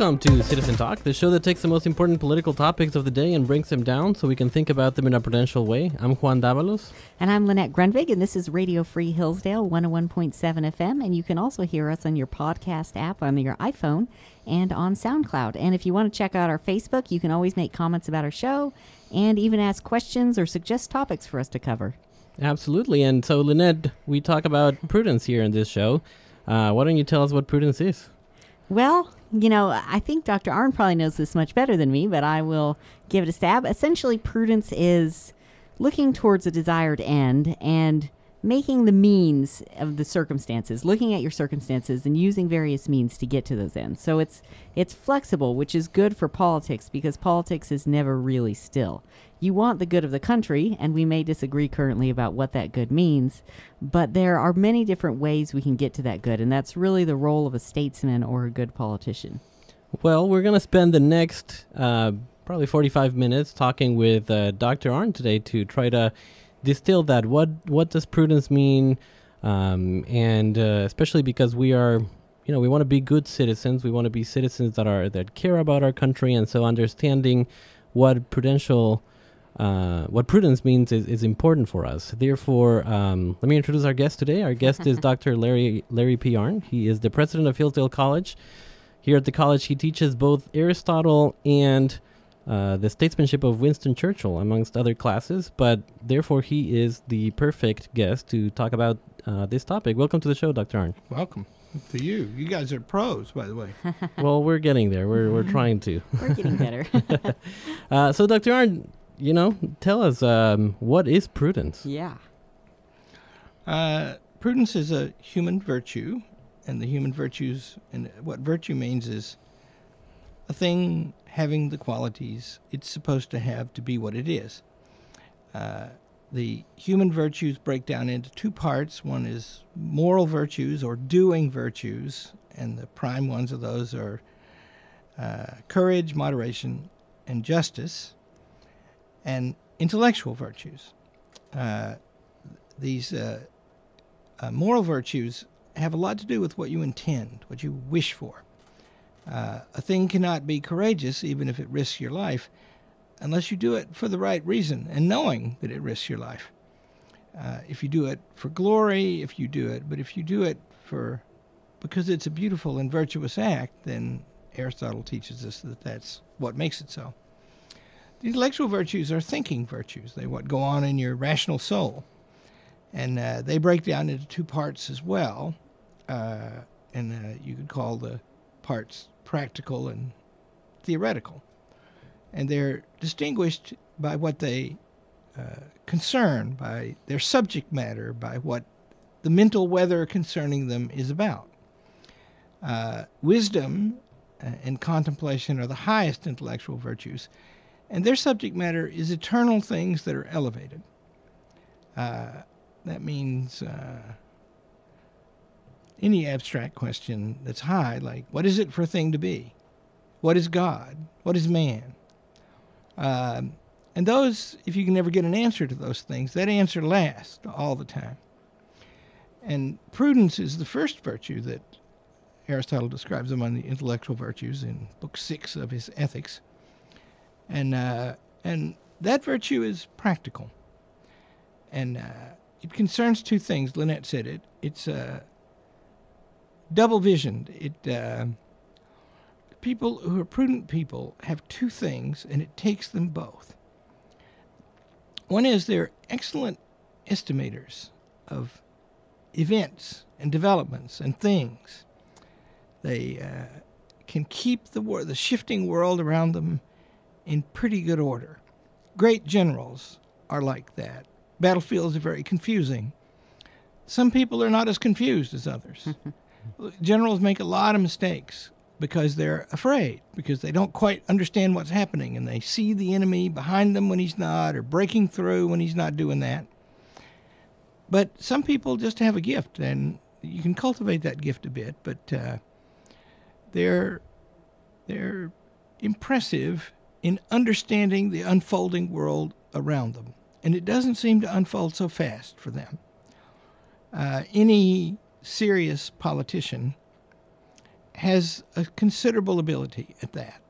Welcome to Citizen Talk, the show that takes the most important political topics of the day and breaks them down so we can think about them in a prudential way. I'm Juan Dávalos. And I'm Lynette Grunvig, and this is Radio Free Hillsdale 101.7 FM. And you can also hear us on your podcast app on your iPhone and on SoundCloud. And if you want to check out our Facebook, you can always make comments about our show and even ask questions or suggest topics for us to cover. Absolutely. And so, Lynette, we talk about prudence here in this show. Why don't you tell us what prudence is? Well, you know, I think Dr. Arnn probably knows this much better than me, but I will give it a stab. Essentially, prudence is looking towards a desired end and making the means of the circumstances, looking at your circumstances and using various means to get to those ends. So it's flexible, which is good for politics because politics is never really still. You want the good of the country, and we may disagree currently about what that good means, but there are many different ways we can get to that good, and that's really the role of a statesman or a good politician. Well, we're going to spend the next probably 45 minutes talking with Dr. Arnn today to try to distill that. What does prudence mean? And especially because we are, you know, we want to be good citizens. We want to be citizens that care about our country, and so understanding what prudence means is important for us. Therefore, let me introduce our guest today. Our guest is Dr. Larry P. Arnn. He is the president of Hillsdale College. Here at the college, he teaches both Aristotle and the statesmanship of Winston Churchill, amongst other classes, but therefore he is the perfect guest to talk about this topic. Welcome to the show, Dr. Arnn. Welcome to you. You guys are pros, by the way. Well, we're getting there. We're trying to. We're getting better. So, Dr. Arnn, you know, tell us, what is prudence? Yeah. Prudence is a human virtue, and the human virtues, and what virtue means is a thing having the qualities it's supposed to have to be what it is. The human virtues break down into two parts. One is moral virtues or doing virtues, and the prime ones of those are courage, moderation, and justice, and intellectual virtues. These moral virtues have a lot to do with what you intend, what you wish for. A thing cannot be courageous, even if it risks your life, unless you do it for the right reason and knowing that it risks your life. If you do it for glory, if you do it because it's a beautiful and virtuous act, then Aristotle teaches us that that's what makes it so. The intellectual virtues are thinking virtues. They're what go on in your rational soul. And they break down into two parts as well. And you could call the parts practical and theoretical. And they're distinguished by what they concern, by their subject matter, by what the mental weather concerning them is about. Wisdom and contemplation are the highest intellectual virtues, and their subject matter is eternal things that are elevated. That means any abstract question that's high, like what is it for a thing to be? What is God? What is man? And those, if you can never get an answer to those things, that answer lasts all the time. And prudence is the first virtue that Aristotle describes among the intellectual virtues in Book 6 of his Ethics. And that virtue is practical. And it concerns two things. Lynette said it. It's double-visioned. People who are prudent people have two things, and it takes them both. One is they're excellent estimators of events and developments and things. They can keep the shifting world around them in pretty good order. Great generals are like that. Battlefields are very confusing. Some people are not as confused as others. Generals make a lot of mistakes because they're afraid, because they don't quite understand what's happening, and they see the enemy behind them when he's not, or breaking through when he's not doing that. But some people just have a gift, and you can cultivate that gift a bit, but they're impressive in understanding the unfolding world around them. And it doesn't seem to unfold so fast for them. Any serious politician has a considerable ability at that,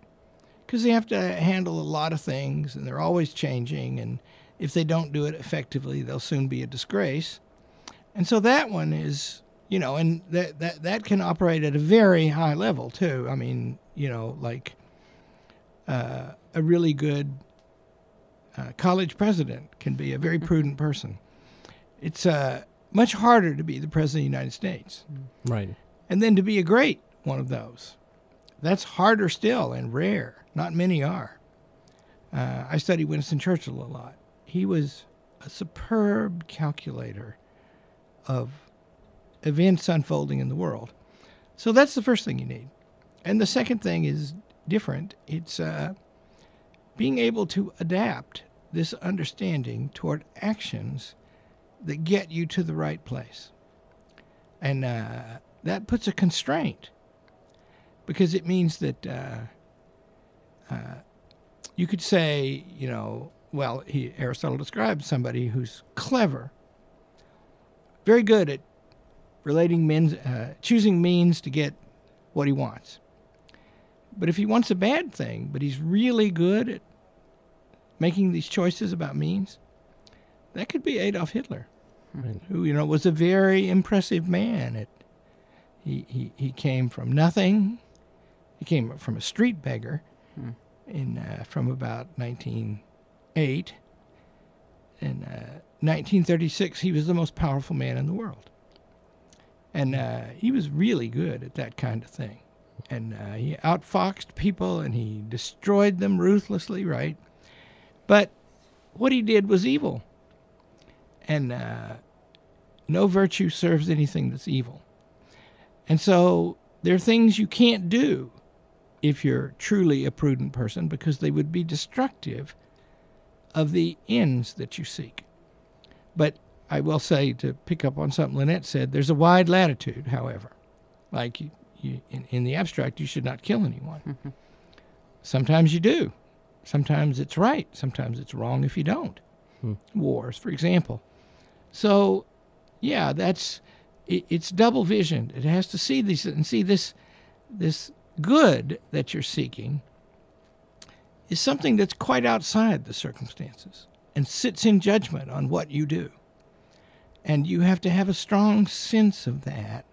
because they have to handle a lot of things, and they're always changing, and if they don't do it effectively, they'll soon be a disgrace. And so that one is, and that can operate at a very high level too. I mean, like a really good college president can be a very prudent person. It's much harder to be the president of the United States. Right. And then to be a great one of those. That's harder still and rare. Not many are. I studied Winston Churchill a lot. He was a superb calculator of events unfolding in the world. So that's the first thing you need. And the second thing is different. It's being able to adapt this understanding toward actions that get you to the right place. And that puts a constraint, because it means that you could say, Aristotle describes somebody who's clever, very good at choosing means to get what he wants. But if he wants a bad thing, but he's really good at making these choices about means, that could be Adolf Hitler, Right. who was a very impressive man. He came from nothing. He came from a street beggar from about 1908. In 1936, he was the most powerful man in the world. And he was really good at that kind of thing. And he outfoxed people, and he destroyed them ruthlessly, right? But what he did was evil. And no virtue serves anything that's evil. And so there are things you can't do if you're truly a prudent person, because they would be destructive of the ends that you seek. But I will say, to pick up on something Lynette said, there's a wide latitude, however. Like in the abstract, you should not kill anyone. Sometimes you do. Sometimes it's right. Sometimes it's wrong if you don't. Wars, for example. So, yeah, it's double visioned. It has to see these and see this good that you're seeking is something that's quite outside the circumstances and sits in judgment on what you do. And you have to have a strong sense of that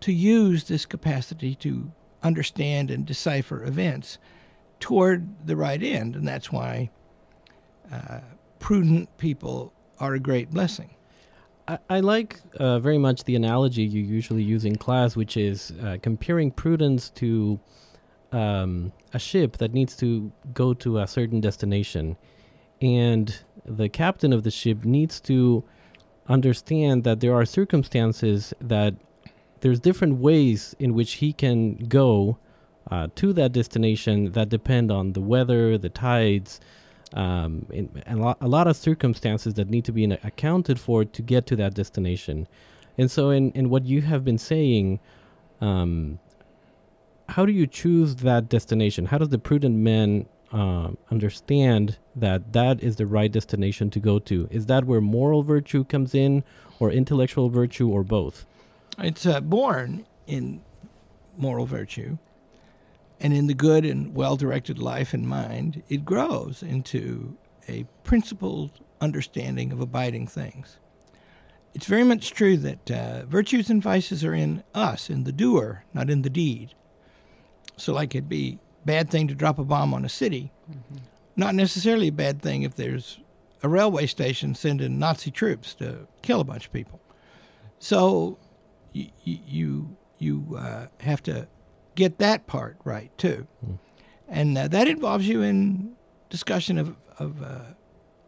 to use this capacity to understand and decipher events toward the right end. And that's why prudent people are a great blessing. I like very much the analogy you usually use in class, which is comparing prudence to a ship that needs to go to a certain destination. And the captain of the ship needs to understand that there are circumstances that there's different ways in which he can go to that destination that depend on the weather, the tides, and a lot of circumstances that need to be accounted for to get to that destination. And so in what you have been saying, how do you choose that destination? How does the prudent man understand that that is the right destination to go to? Is that where moral virtue comes in, or intellectual virtue, or both? It's born in moral virtue, and in the good and well-directed life and mind, it grows into a principled understanding of abiding things. It's very much true that virtues and vices are in us, in the doer, not in the deed. So like it'd be a bad thing to drop a bomb on a city, not necessarily a bad thing if there's a railway station sending Nazi troops to kill a bunch of people. So you have to get that part right too, and that involves you in discussion of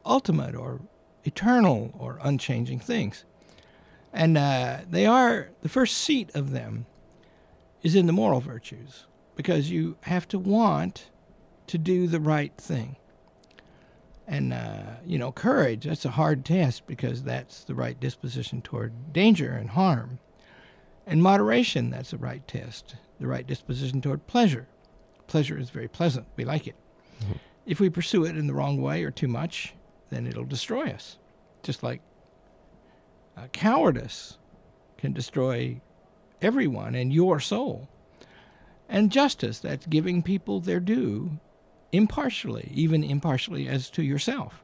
ultimate or eternal or unchanging things, and they are the first seat of them is in the moral virtues, because you have to want to do the right thing. And courage, that's a hard test, because that's the right disposition toward danger and harm. And moderation, that's the right test, the right disposition toward pleasure. Pleasure is very pleasant. We like it. If we pursue it in the wrong way or too much, then it'll destroy us. Just like cowardice can destroy everyone and your soul. And justice, that's giving people their due impartially, even impartially as to yourself.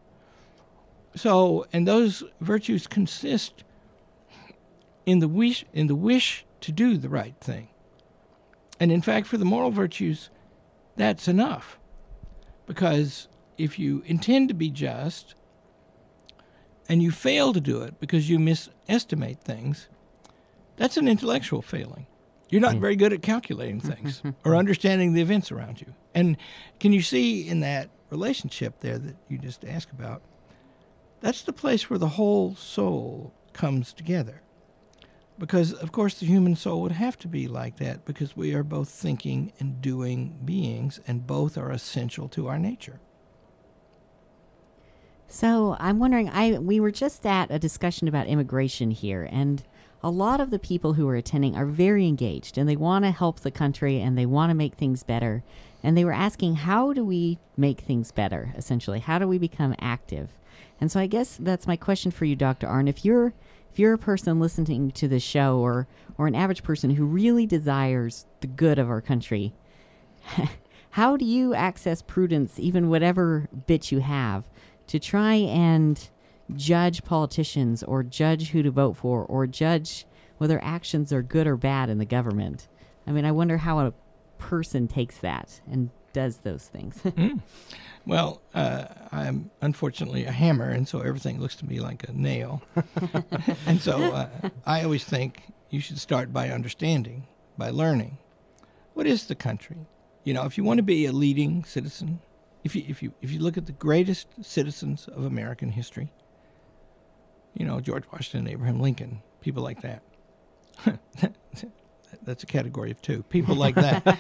So, and those virtues consist in the wish to do the right thing. And in fact, for the moral virtues, that's enough. Because if you intend to be just and you fail to do it because you misestimate things, that's an intellectual failing. You're not very good at calculating things or understanding the events around you. And can you see in that relationship there that you just asked about, that's the place where the whole soul comes together. Because, of course, the human soul would have to be like that because we are both thinking and doing beings, and both are essential to our nature. So I'm wondering, we were just at a discussion about immigration here, and a lot of the people who are attending are very engaged, and they want to help the country, and they want to make things better. And they were asking, how do we make things better, essentially? How do we become active? And so I guess that's my question for you, Dr. Arnn. If you're a person listening to this show, or an average person who really desires the good of our country, how do you access prudence, even whatever bit you have, to try and judge politicians or judge who to vote for or judge whether actions are good or bad in the government? I mean, I wonder how a person takes that and does those things. Well, I'm unfortunately a hammer, and so everything looks to me like a nail. And so I always think you should start by understanding, by learning. What is the country? You know, if you want to be a leading citizen, if you look at the greatest citizens of American history, you know, George Washington, Abraham Lincoln, people like that. That's a category of two. People like that.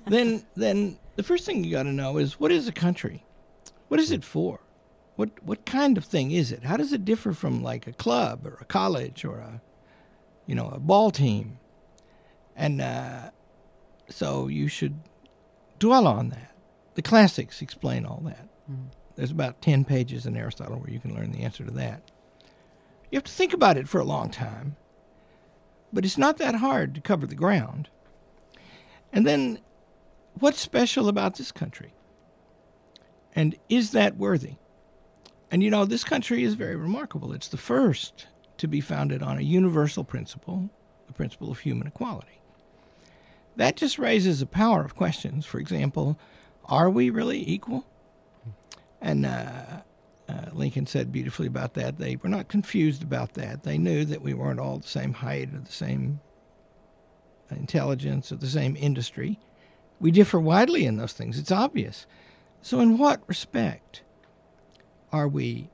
Then the first thing you got to know is, what is a country? What is it for? What kind of thing is it? How does it differ from like a club or a college or a ball team? And so you should dwell on that. The classics explain all that. There's about 10 pages in Aristotle where you can learn the answer to that. You have to think about it for a long time, but it's not that hard to cover the ground. And then, what's special about this country? And is that worthy? And you know, this country is very remarkable. It's the first to be founded on a universal principle, the principle of human equality. That just raises a power of questions. For example, are we really equal? And Lincoln said beautifully about that. They were not confused about that. They knew that we weren't all the same height or the same intelligence or the same industry. We differ widely in those things. It's obvious. So in what respect are we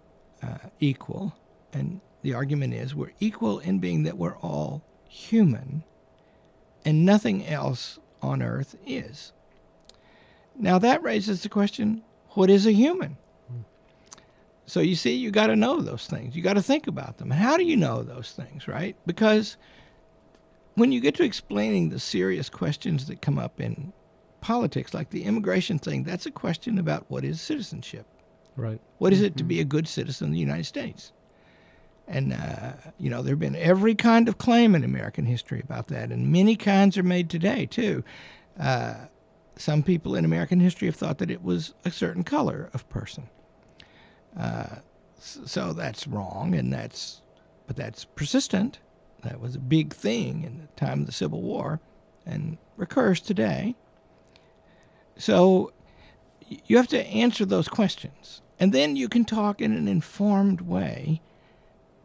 equal? And the argument is we're equal in being that we're all human and nothing else on earth is. Now that raises the question, what is a human? So you see, you got to know those things. You got to think about them. And how do you know those things, right? Because when you get to explaining the serious questions that come up in politics, like the immigration thing, that's a question about what is citizenship. Right. What is it to be a good citizen of the United States? And, there have been every kind of claim in American history about that, and many kinds are made today, too. Some people in American history have thought that it was a certain color of person. So that's wrong, but that's persistent. That was a big thing in the time of the Civil War and recurs today. So you have to answer those questions. And then you can talk in an informed way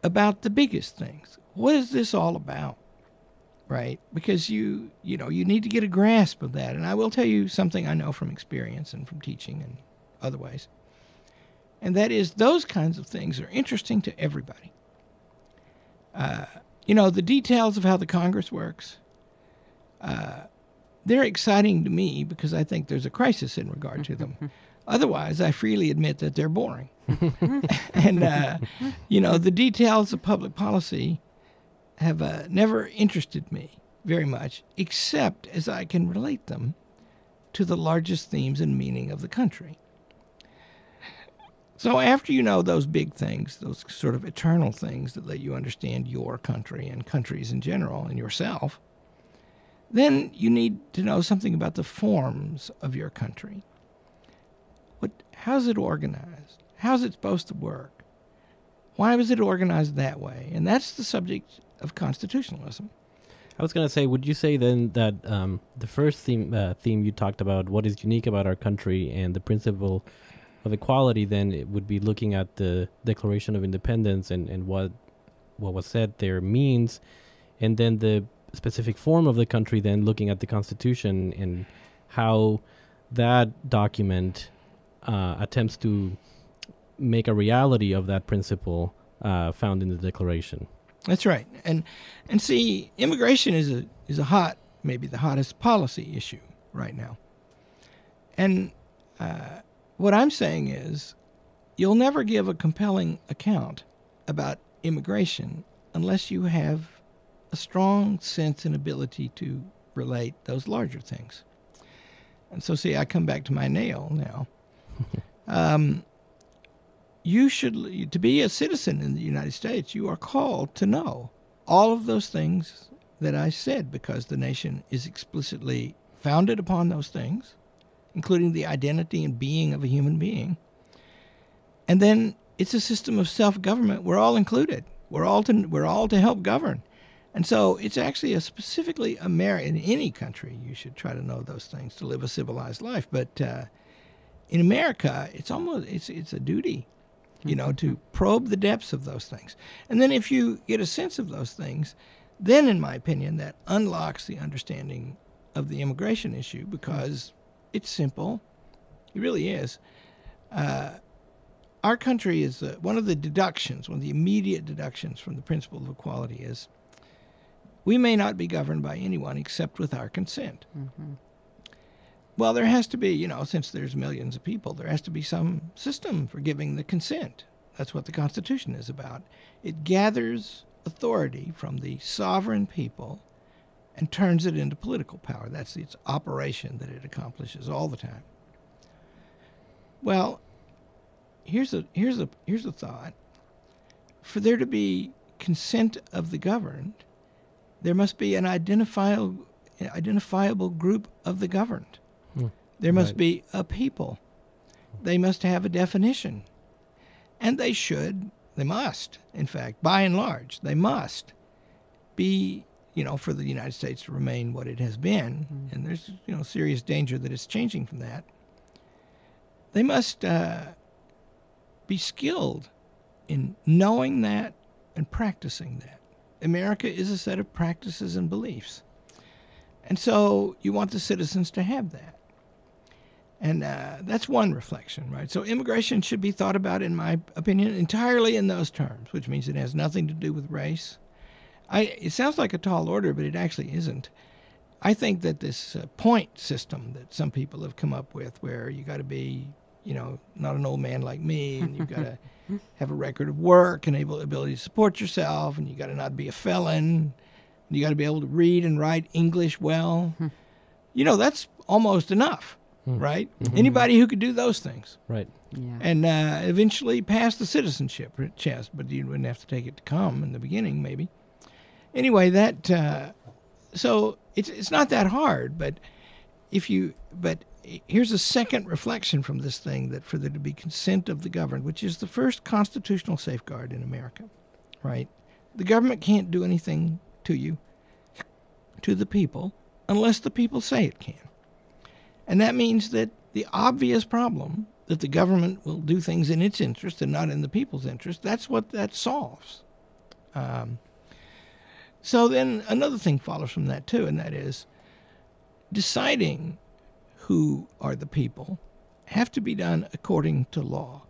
about the biggest things. What is this all about? Right? Because you need to get a grasp of that. And I will tell you something I know from experience and from teaching and other ways. And that is, those kinds of things are interesting to everybody. The details of how the Congress works, they're exciting to me because I think there's a crisis in regard to them. Otherwise, I freely admit that they're boring. And, the details of public policy have never interested me very much, except as I can relate them to the largest themes and meaning of the country. So after you know those big things, those sort of eternal things that let you understand your country and countries in general and yourself, Then you need to know something about the forms of your country. How's it organized? How's it supposed to work? Why was it organized that way? And that's the subject of constitutionalism. I was going to say, would you say then that the first theme you talked about, what is unique about our country and the principle of equality, then it would be looking at the Declaration of Independence and what was said there means, and then the specific form of the country, then looking at the Constitution and how that document attempts to make a reality of that principle found in the Declaration. That's right. And see, immigration is a hot, maybe the hottest policy issue right now. And what I'm saying is you'll never give a compelling account about immigration unless you have a strong sense and ability to relate those larger things. And so, see, I come back to my nail now. You should, to be a citizen in the United States, you are called to know all of those things that I said, because the nation is explicitly founded upon those things, including the identity and being of a human being. And then it's a system of self-government. We're all included. We're all to help govern. And so it's actually a specifically American, in any country, you should try to know those things to live a civilized life. But in America, it's a duty, to probe the depths of those things. And then if you get a sense of those things, then, in my opinion, that unlocks the understanding of the immigration issue, because it's simple. It really is. Our country is one of the immediate deductions from the principle of equality is we may not be governed by anyone except with our consent. Mm-hmm. Well, there has to be, since there's millions of people, there has to be some system for giving the consent. That's what the Constitution is about. It gathers authority from the sovereign people and turns it into political power. That's its operation that it accomplishes all the time. Well, here's a thought. For there to be consent of the governed, there must be an identifiable group of the governed. There must be a people. They must have a definition. And they must, in fact, by and large, they must be, for the United States to remain what it has been, and there's, serious danger that it's changing from that. They must be skilled in knowing that and practicing that. America is a set of practices and beliefs. And so you want the citizens to have that. And that's one reflection, right? So immigration should be thought about, in my opinion, entirely in those terms, which means it has nothing to do with race. It sounds like a tall order, but it actually isn't. I think that this point system that some people have come up with, where you got to be, not an old man like me, and you've got to have a record of work and ability to support yourself, and you got to not be a felon, and you got to be able to read and write English well. That's almost enough. Right? Mm-hmm. Anybody who could do those things. Right. Yeah. And eventually pass the citizenship test, but you wouldn't have to take it to come in the beginning, maybe. Anyway, so it's not that hard, but here's a second reflection from this thing, that for there to be consent of the governed, which is the first constitutional safeguard in America, right? The government can't do anything to you, to the people, unless the people say it can. And that means that the obvious problem, that the government will do things in its interest and not in the people's interest, that's what that solves. So then another thing follows from that too, and that is deciding who are the people have to be done according to law.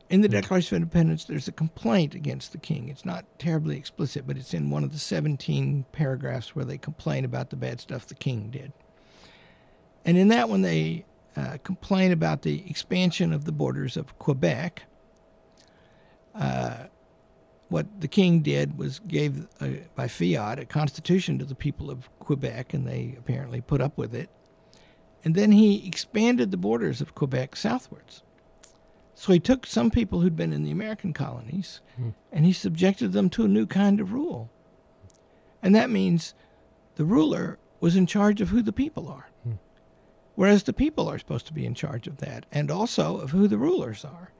In the Declaration of Independence, there's a complaint against the king. It's not terribly explicit, but it's in one of the 17 paragraphs where they complain about the bad stuff the king did. And in that one, they complain about the expansion of the borders of Quebec. What the king did was gave, by fiat, a constitution to the people of Quebec, and they apparently put up with it. And then he expanded the borders of Quebec southwards. So he took some people who'd been in the American colonies, and he subjected them to a new kind of rule. And that means the ruler was in charge of who the people are. Whereas the people are supposed to be in charge of that, and also of who the rulers are.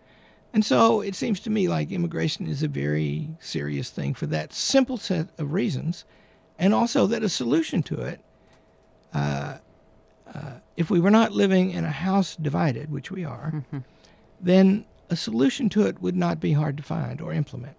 And so it seems to me like immigration is a very serious thing for that simple set of reasons, and also that a solution to it, if we were not living in a house divided, which we are, then a solution to it would not be hard to find or implement.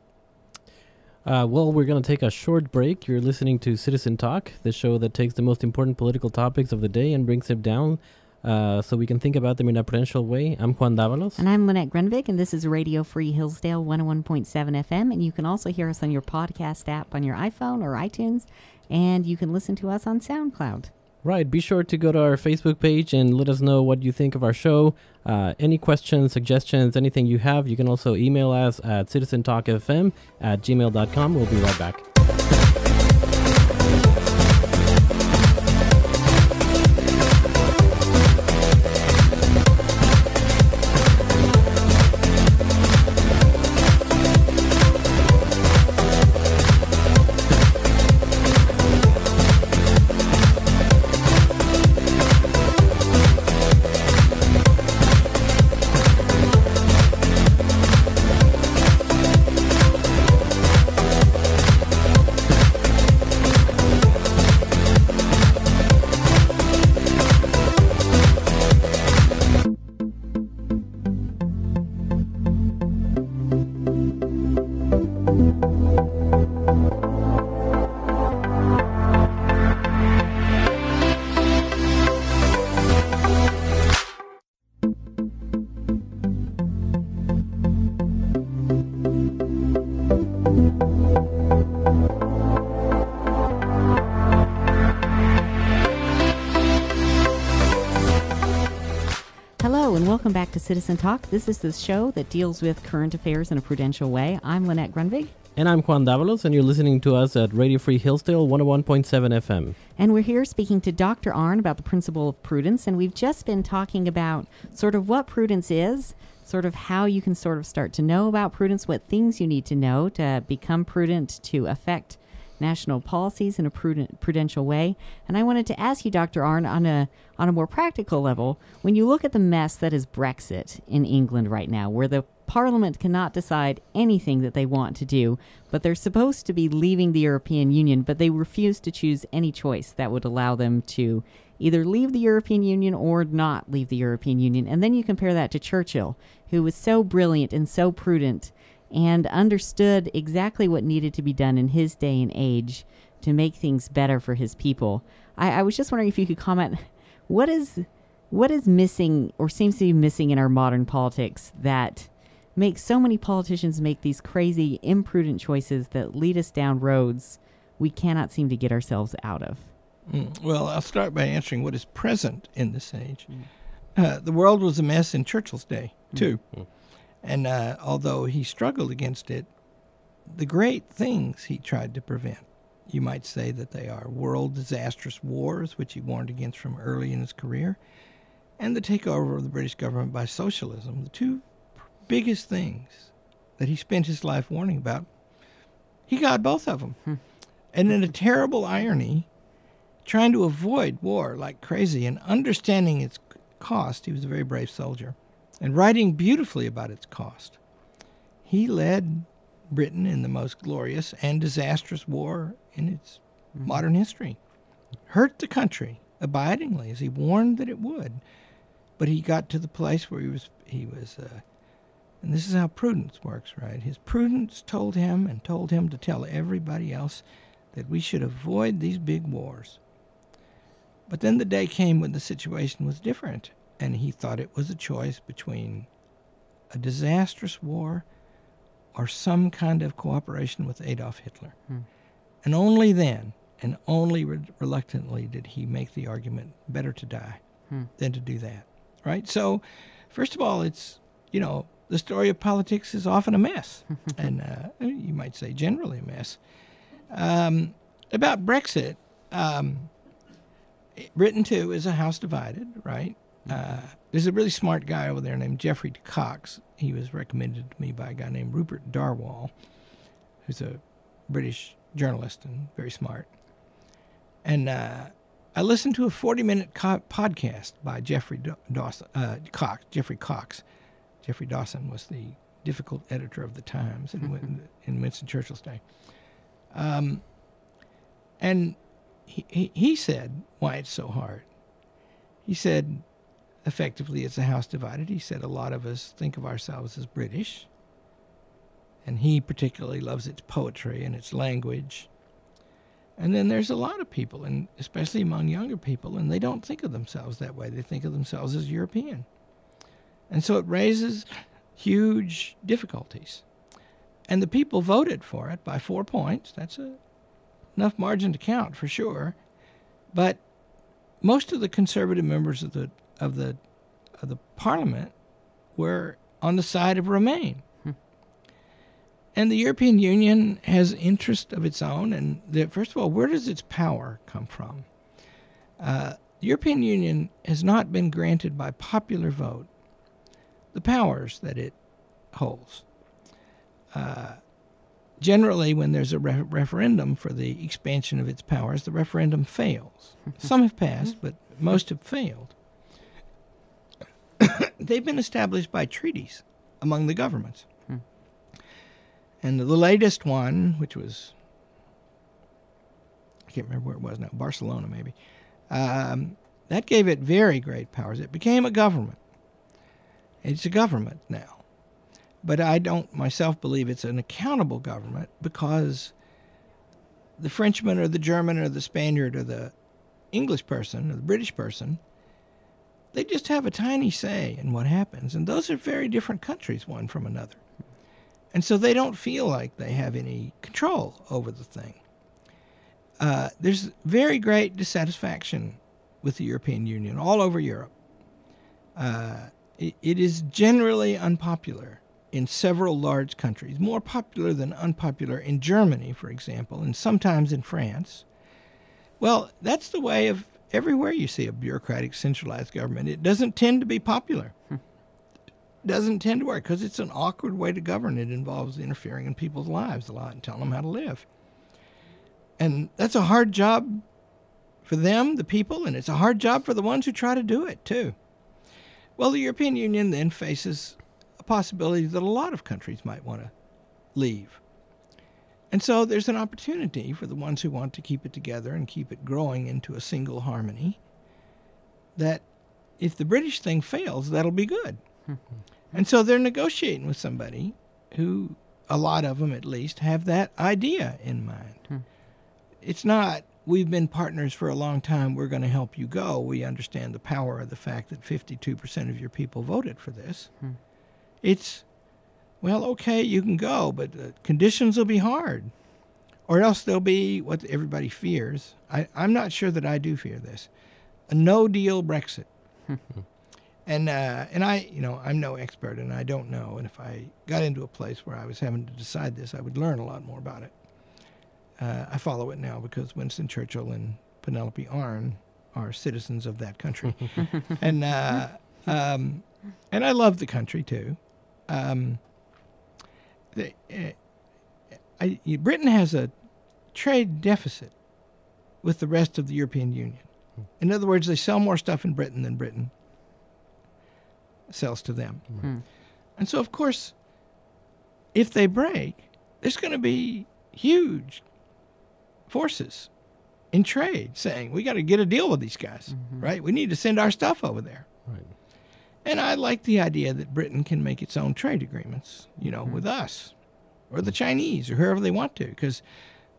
Well, we're going to take a short break. You're listening to Citizen Talk, the show that takes the most important political topics of the day and brings them down so we can think about them in a prudential way. I'm Juan Dávalos. And I'm Lynette Grunvig, and this is Radio Free Hillsdale 101.7 FM. And you can also hear us on your podcast app on your iPhone or iTunes, and you can listen to us on SoundCloud. Right. Be sure to go to our Facebook page and let us know what you think of our show. Any questions, suggestions, anything you have, you can also email us at citizentalkfm@gmail.com. We'll be right back. Hello, and welcome back to Citizen Talk. This is the show that deals with current affairs in a prudential way. I'm Lynette Grunvig. And I'm Juan Dávalos, and you're listening to us at Radio Free Hillsdale 101.7 FM. And we're here speaking to Dr. Arnn about the principle of prudence, and we've just been talking about sort of what prudence is, sort of how you can sort of start to know about prudence, what things you need to know to become prudent, to affect national policies in a prudential way. And I wanted to ask you, Dr. Arnn, on a more practical level, when you look at the mess that is Brexit in England right now, where the Parliament cannot decide anything that they want to do, but they're supposed to be leaving the European Union, but they refuse to choose any choice that would allow them to either leave the European Union or not leave the European Union. And then you compare that to Churchill, who was so brilliant and so prudent and understood exactly what needed to be done in his day and age to make things better for his people. I was just wondering if you could comment, what is missing or seems to be missing in our modern politics that makes so many politicians make these crazy, imprudent choices that lead us down roads we cannot seem to get ourselves out of? Well, I'll start by answering what is present in this age. The world was a mess in Churchill's day, too. And although he struggled against it, the great things he tried to prevent, you might say that they are world disastrous wars, which he warned against from early in his career, and the takeover of the British government by socialism, the two biggest things that he spent his life warning about, he got both of them. And in a terrible irony, trying to avoid war like crazy and understanding its cost, he was a very brave soldier, and writing beautifully about its cost, he led Britain in the most glorious and disastrous war in its modern history. Hurt the country abidingly, as he warned that it would. But he got to the place where he was, and this is how prudence works, right? His prudence told him to tell everybody else that we should avoid these big wars. But then the day came when the situation was different, and he thought it was a choice between a disastrous war or some kind of cooperation with Adolf Hitler. And only then, and only reluctantly, did he make the argument, better to die than to do that, right? So, first of all, it's, the story of politics is often a mess, and you might say generally a mess. About Brexit, Britain, too, is a house divided, right? There's a really smart guy over there named Geoffrey Cox. He was recommended to me by a guy named Rupert Darwall, who's a British journalist and very smart. And I listened to a 40-minute podcast by Jeffrey Cox. Jeffrey Dawson was the difficult editor of the Times in Winston Churchill's day. And he said why it's so hard. He said, effectively, it's a house divided. He said a lot of us think of ourselves as British, and he particularly loves its poetry and its language. And then there's a lot of people, and especially among younger people, and they don't think of themselves that way. They think of themselves as European. And so it raises huge difficulties. And the people voted for it by 4 points. That's enough margin to count for sure. But most of the conservative members of the parliament were on the side of Remain. And the European Union has interest of its own. And first of all, where does its power come from? The European Union has not been granted by popular vote the powers that it holds. Generally, when there's a referendum for the expansion of its powers, the referendum fails. Some have passed, but most have failed. They've been established by treaties among the governments. And the latest one, which was, I can't remember where it was now, Barcelona maybe, that gave it very great powers. It became a government. It's a government now. But I don't myself believe it's an accountable government, because the Frenchman or the German or the Spaniard or the English person or the British person, they just have a tiny say in what happens. And those are very different countries, one from another. And so they don't feel like they have any control over the thing. There's very great dissatisfaction with the European Union all over Europe. It is generally unpopular in several large countries, more popular than unpopular in Germany, for example, and sometimes in France. Well, that's the way of everywhere you see a bureaucratic, centralized government. It doesn't tend to be popular. Doesn't tend to work because it's an awkward way to govern. It involves interfering in people's lives a lot and telling them how to live. And that's a hard job for them, the people, and it's a hard job for the ones who try to do it, too. Well, the European Union then faces a possibility that a lot of countries might want to leave. And so there's an opportunity for the ones who want to keep it together and keep it growing into a single harmony, that if the British thing fails, that'll be good. And so they're negotiating with somebody who, a lot of them at least, have that idea in mind. It's not, we've been partners for a long time, we're going to help you go. We understand the power of the fact that 52% of your people voted for this. It's, well, okay, you can go, but the conditions will be hard. Or else there'll be what everybody fears. I'm not sure that I do fear this. A no-deal Brexit. And I, I'm no expert, and I don't know. And if I got into a place where I was having to decide this, I would learn a lot more about it. I follow it now because Winston Churchill and Penelope Arnn are citizens of that country, and I love the country too. Britain has a trade deficit with the rest of the European Union. In other words, they sell more stuff in Britain than Britain sells to them. And so, of course, if they break, there's going to be huge forces in trade saying, we got to get a deal with these guys, right? We need to send our stuff over there. Right. And I like the idea that Britain can make its own trade agreements, with us or the Chinese or whoever they want to, because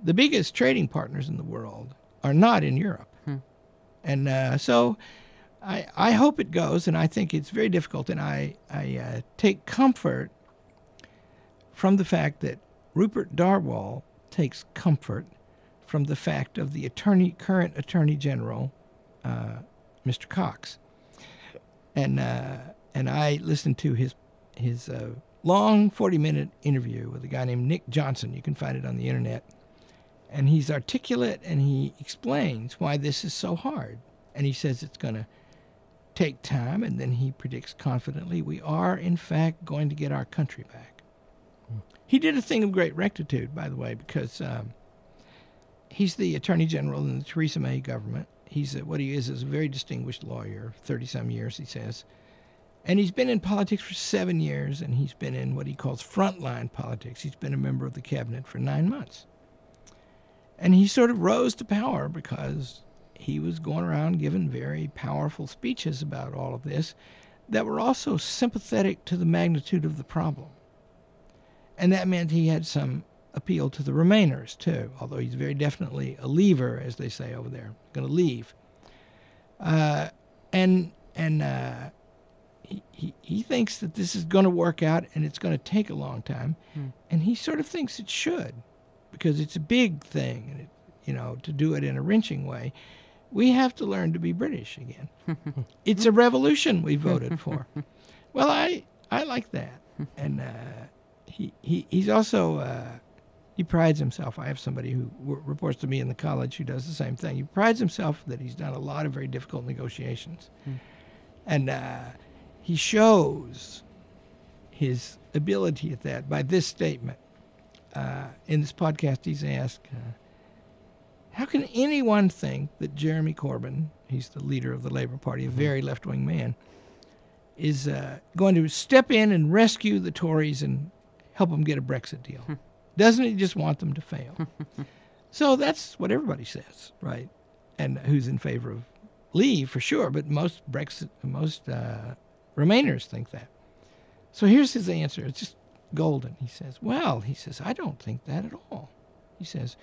the biggest trading partners in the world are not in Europe. And so I hope it goes, and I think it's very difficult, and I take comfort from the fact that Rupert Darwall takes comfort from the fact of the current Attorney General, Mr. Cox. And I listened to his long 40-minute interview with a guy named Nick Johnson. You can find it on the internet. And he's articulate, and he explains why this is so hard. And he says it's going to take time, and then he predicts confidently we are, in fact, going to get our country back. He did a thing of great rectitude, by the way, because he's the Attorney General in the Theresa May government. He's what he is a very distinguished lawyer, 30-some years, he says. And he's been in politics for 7 years, and he's been in what he calls frontline politics. He's been a member of the cabinet for 9 months. And he sort of rose to power because he was going around giving very powerful speeches about all of this that were also sympathetic to the magnitude of the problem. And that meant he had some appeal to the Remainers, too, although he's very definitely a leaver, as they say over there, going to leave. He thinks that this is going to work out and it's going to take a long time. And he sort of thinks it should, because it's a big thing, and to do it in a wrenching way. We have to learn to be British again. It's a revolution we voted for. Well, I like that. And he's also, he prides himself. I have somebody who reports to me in the college who does the same thing. He prides himself that he's done a lot of very difficult negotiations. And he shows his ability at that by this statement. In this podcast, he's asked, how can anyone think that Jeremy Corbyn, he's the leader of the Labour Party, a very left-wing man, is going to step in and rescue the Tories and help them get a Brexit deal? Doesn't he just want them to fail? So that's what everybody says, right? And who's in favor of leave, for sure, but most Remainers think that. So here's his answer. It's just golden. He says, I don't think that at all. He says,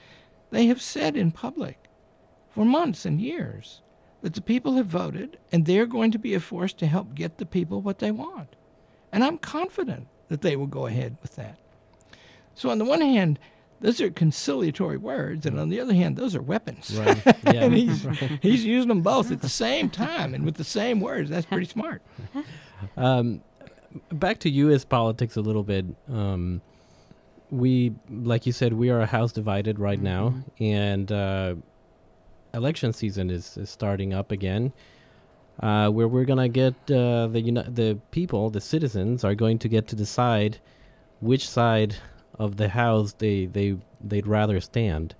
they have said in public for months and years that the people have voted and they're going to be a force to help get the people what they want. And I'm confident that they will go ahead with that. So on the one hand, those are conciliatory words, and on the other hand, those are weapons. Right. Yeah. And he's using them both at the same time and with the same words. That's pretty smart. Back to U.S. politics a little bit. We, like you said, we are a house divided right now, and election season is starting up again, where we're gonna get the people, the citizens, are going to get to decide which side of the house they'd rather stand.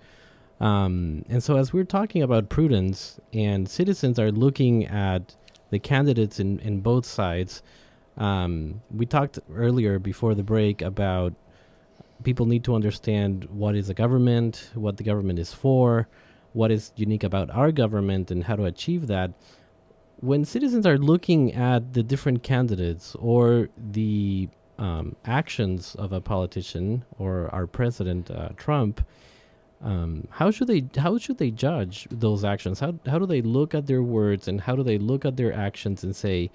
And so as we're talking about Prudence, and citizens are looking at the candidates in both sides, we talked earlier before the break about people need to understand what is a government, what the government is for, what is unique about our government, and how to achieve that. When citizens are looking at the different candidates or the actions of a politician or our president, Trump, how should they judge those actions? How do they look at their words, and how do they look at their actions and say,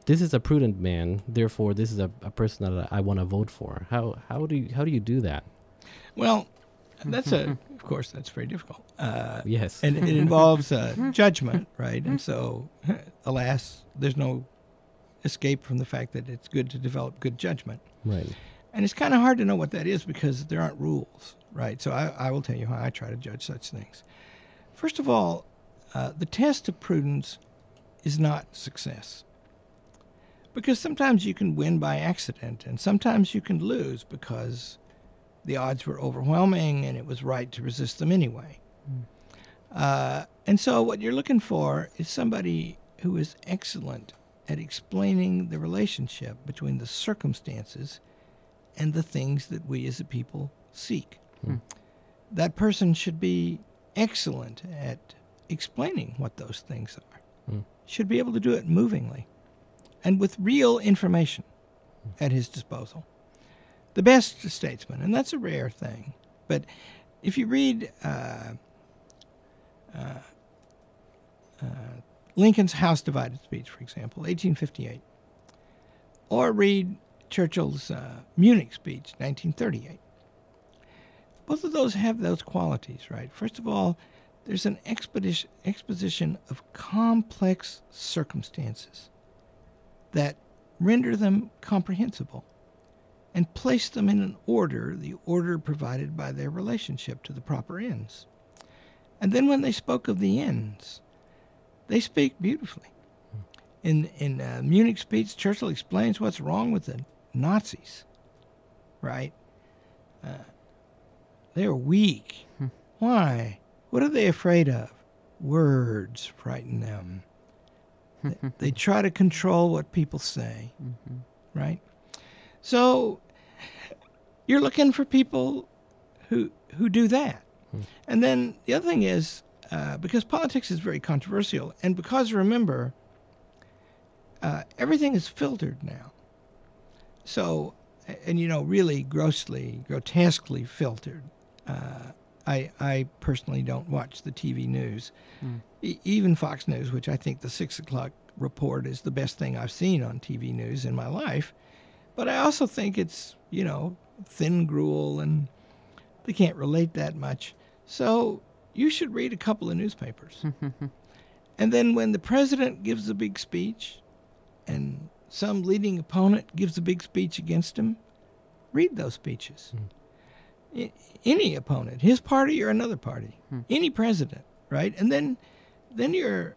this is a prudent man, therefore this is a person that I want to vote for? How do you do that? Well, of course, that's very difficult. Yes. And it involves judgment, right? And so, alas, there's no escape from the fact that it's good to develop good judgment. Right. And it's kind of hard to know what that is because there aren't rules, right? So I will tell you how I try to judge such things. First of all, the test of prudence is not success. Because sometimes you can win by accident, and sometimes you can lose because the odds were overwhelming and it was right to resist them anyway. And so what you're looking for is somebody who is excellent at explaining the relationship between the circumstances and the things that we as a people seek. That person should be excellent at explaining what those things are. Should be able to do it movingly and with real information at his disposal. The best statesman, and that's a rare thing, but if you read Lincoln's House Divided speech, for example, 1858, or read Churchill's Munich speech, 1938, both of those have those qualities, right? First of all, there's an exposition of complex circumstances that render them comprehensible and place them in an order, the order provided by their relationship to the proper ends. And then when they spoke of the ends, they speak beautifully. In Munich speech, Churchill explains what's wrong with the Nazis, right? They're weak. Why? What are they afraid of? Words frighten them. They try to control what people say, right? So you're looking for people who do that. And then the other thing is, because politics is very controversial, and because, remember, everything is filtered now. So, and really grossly, grotesquely filtered. I personally don't watch the TV news, even Fox News, which I think the 6 o'clock report is the best thing I've seen on TV news in my life. But I also think it's, thin gruel, and they can't relate that much. So you should read a couple of newspapers. And then when the president gives a big speech and some leading opponent gives a big speech against him, read those speeches. Any opponent, his party or another party, any president, right? And then you're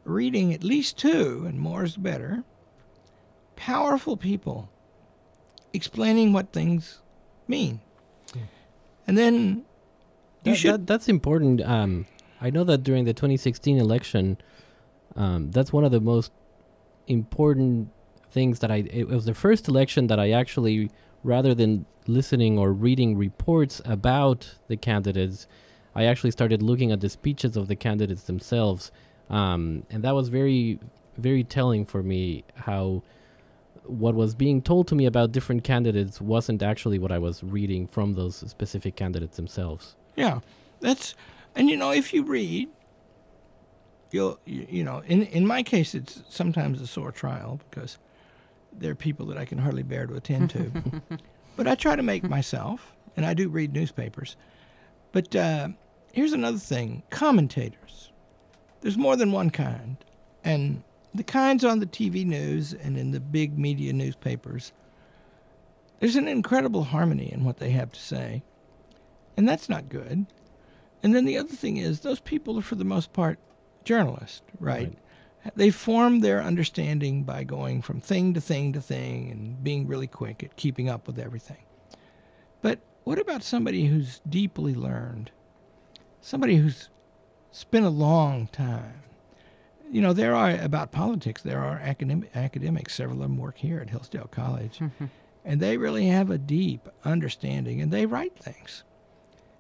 reading at least two, and more is better, powerful people explaining what things mean. And then that's important. I know that during the 2016 election, that's one of the most important things that it was the first election that I actually, rather than listening or reading reports about the candidates, I actually started looking at the speeches of the candidates themselves. And that was very, very telling for me, how what was being told to me about different candidates wasn't actually what I was reading from those specific candidates themselves. Yeah, and if you read, in my case, it's sometimes a sore trial because there are people that I can hardly bear to attend to. But I try to make myself, and I do read newspapers. But here's another thing, commentators. There's more than one kind. And the kinds on the TV news and in the big media newspapers, there's an incredible harmony in what they have to say. And that's not good. And then the other thing is, those people are, for the most part, journalists, right? They form their understanding by going from thing to thing to thing and being really quick at keeping up with everything. But what about somebody who's deeply learned? Somebody who's spent a long time. There are, about politics, there are academics, several of them work here at Hillsdale College, and they really have a deep understanding, and they write things.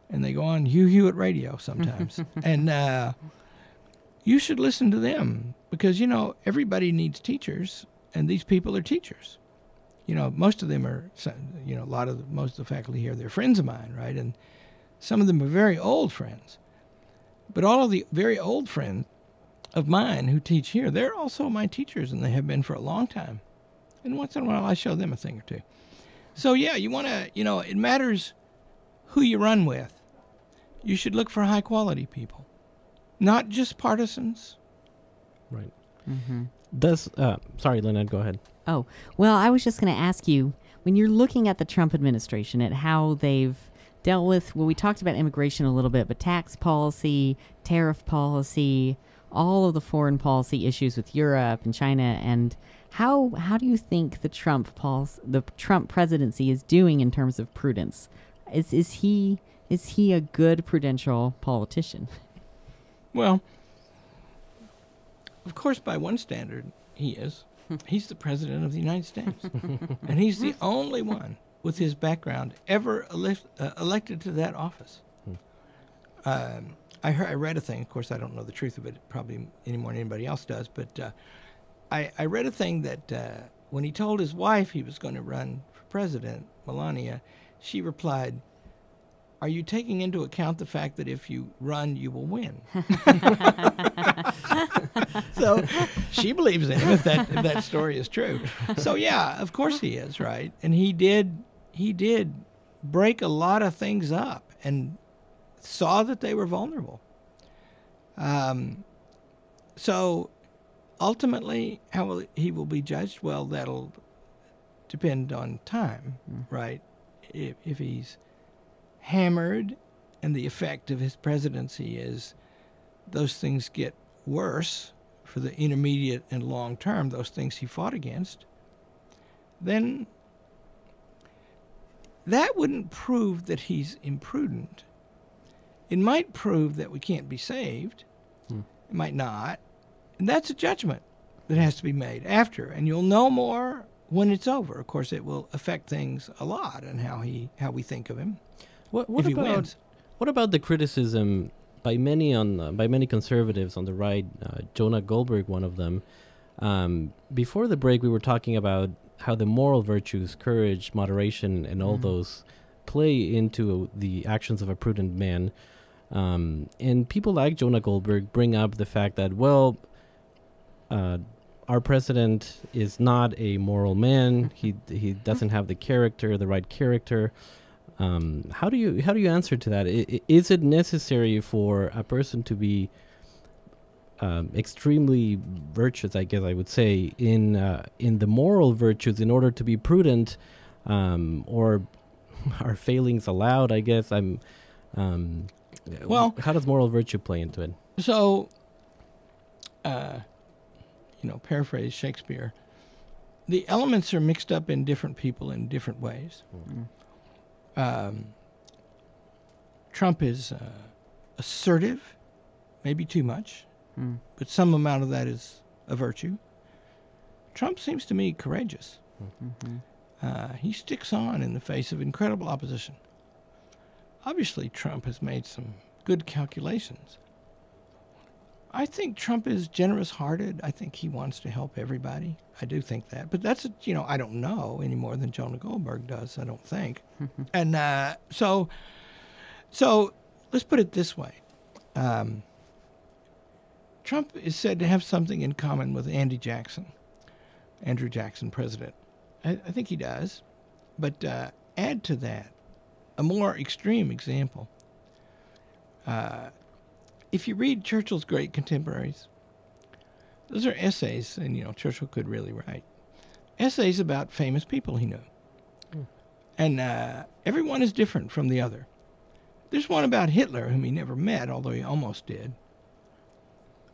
And they go on Hugh Hewitt radio sometimes. And you should listen to them because, everybody needs teachers, and these people are teachers. Most of them are, most of the faculty here, they're friends of mine, right? And some of them are very old friends. But all of the very old friends of mine who teach here, they're also my teachers, and they have been for a long time. And once in a while, I show them a thing or two. So, yeah, you want to, it matters who you run with. You should look for high-quality people, not just partisans. Right. Sorry, Lynette, go ahead. Oh, well, I was just going to ask you, when you're looking at the Trump administration, at how they've dealt with, well, we talked about immigration a little bit, but tax policy, tariff policy, all of the foreign policy issues with Europe and China, and how do you think the Trump presidency is doing in terms of prudence? Is he a good prudential politician? Well, of course, by one standard, he is. He's the president of the United States, and he's the only one with his background ever elected to that office. I read a thing. Of course, I don't know the truth of it probably any more than anybody else does, but I read a thing that when he told his wife he was going to run for president, Melania, she replied, "Are you taking into account the fact that if you run, you will win?" So she believes in him if that story is true. So yeah, of course he is, right? And he did break a lot of things up and saw that they were vulnerable. So ultimately, how he will be judged? Well, that'll depend on time, right? If he's hammered and the effect of his presidency is those things get worse for the intermediate and long term, those things he fought against, then that wouldn't prove that he's imprudent. It might prove that we can't be saved. It might not. And that's a judgment that has to be made after. And you'll know more when it's over. Of course, it will affect things a lot and how we think of him. What if he about wins. what about the criticism by many conservatives on the right? Jonah Goldberg, one of them. Before the break, we were talking about how the moral virtues, courage, moderation, and all those play into the actions of a prudent man. And people like Jonah Goldberg bring up the fact that, well, our president is not a moral man. He doesn't have the right character. How do you answer to that? Is it necessary for a person to be extremely virtuous, I guess I would say, in the moral virtues in order to be prudent, or are failings allowed? I guess Well, how does moral virtue play into it? So, paraphrase Shakespeare, the elements are mixed up in different people in different ways. Trump is assertive, maybe too much, but some amount of that is a virtue. Trump seems to me courageous. He sticks on in the face of incredible opposition. Obviously, Trump has made some good calculations. I think Trump is generous-hearted. I think he wants to help everybody. I do think that. But that's, I don't know any more than Jonah Goldberg does, I don't think. And so let's put it this way. Trump is said to have something in common with Andrew Jackson, president. I think he does. But add to that a more extreme example. If you read Churchill's great contemporaries, those are essays, and Churchill could really write essays about famous people he knew. And everyone is different from the other. There's one about Hitler, whom he never met, although he almost did.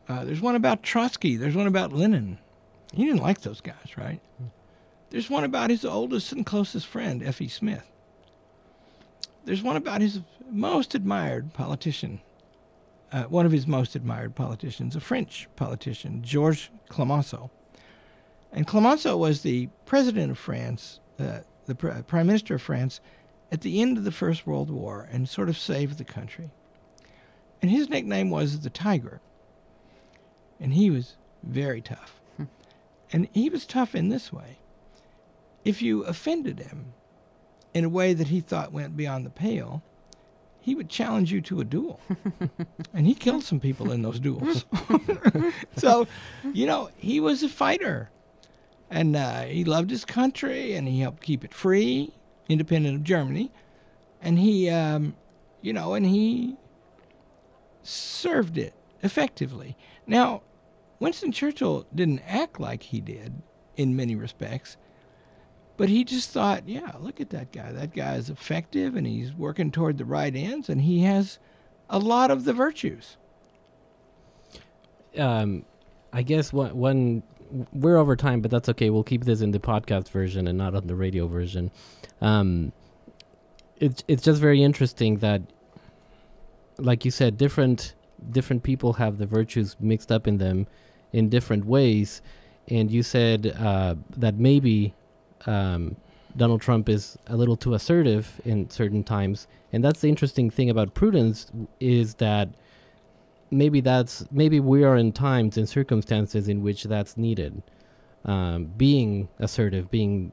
There's one about Trotsky. There's one about Lenin. He didn't like those guys, right? There's one about his oldest and closest friend, F.E. Smith. There's one about his most admired politician, one of his most admired politicians, a French politician, Georges Clemenceau. And Clemenceau was the president of France, the prime minister of France, at the end of the First World War, and sort of saved the country. And his nickname was the Tiger. And he was very tough. And he was tough in this way. If you offended him in a way that he thought went beyond the pale, he would challenge you to a duel. And he killed some people in those duels. So, he was a fighter. And he loved his country, and he helped keep it free, independent of Germany. And he, and he served it effectively. Now, Winston Churchill didn't act like he did in many respects, but he just thought, yeah, look at that guy. That guy is effective, and he's working toward the right ends, and he has a lot of the virtues. I guess one we're over time, but that's okay. We'll keep this in the podcast version and not on the radio version. It's just very interesting that, like you said, different people have the virtues mixed up in them in different ways, and you said that maybe Donald Trump is a little too assertive in certain times, and that's the interesting thing about prudence, is that maybe we are in times and circumstances in which that's needed. Being assertive, being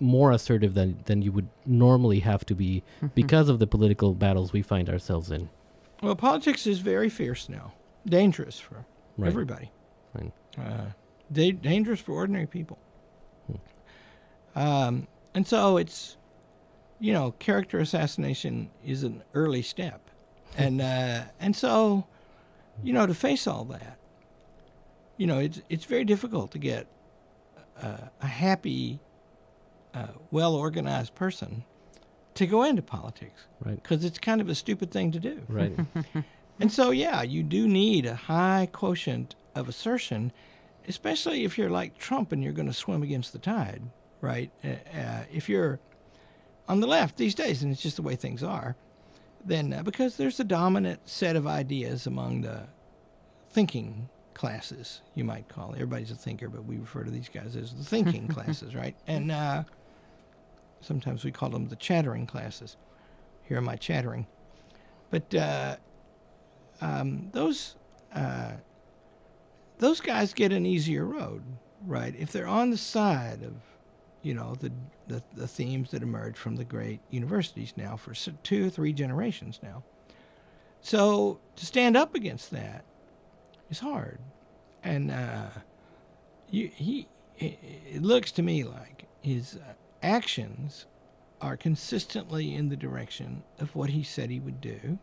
more assertive than you would normally have to be because of the political battles we find ourselves in. Well, politics is very fierce now, dangerous for everybody. Right. Dangerous for ordinary people. And so it's, character assassination is an early step. And so, to face all that, it's very difficult to get a happy, well-organized person to go into politics. Right. Because it's kind of a stupid thing to do. Right. And so, yeah, you do need a high quotient of assertion, especially if you're like Trump and you're going to swim against the tide, right? If you're on the left these days, and it's just the way things are, then because there's a dominant set of ideas among the thinking classes, you might call it. Everybody's a thinker, but we refer to these guys as the thinking classes, right? And sometimes we call them the chattering classes. Here am I chattering. But those guys get an easier road, right? If they're on the side of, the themes that emerge from the great universities now for 2 or 3 generations now. So to stand up against that is hard. And it looks to me like his actions are consistently in the direction of what he said he would do.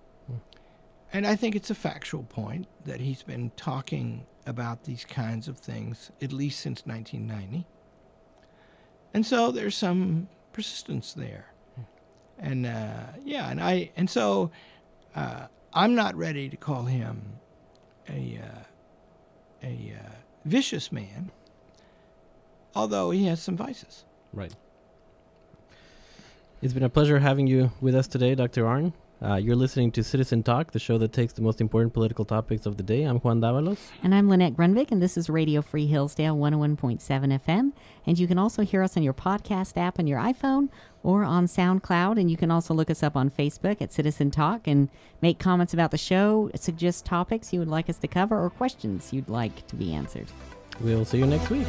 And I think it's a factual point that he's been talking about these kinds of things at least since 1990. And so there's some persistence there. And so I'm not ready to call him a vicious man, although he has some vices. Right. It's been a pleasure having you with us today, Dr. Arnn. You're listening to Citizen Talk, the show that takes the most important political topics of the day. I'm Juan Dávalos. And I'm Lynette Grunvik, and this is Radio Free Hillsdale 101.7 FM. And you can also hear us on your podcast app on your iPhone or on SoundCloud. And you can also look us up on Facebook at Citizen Talk and make comments about the show, suggest topics you would like us to cover, or questions you'd like to be answered. We'll see you next week.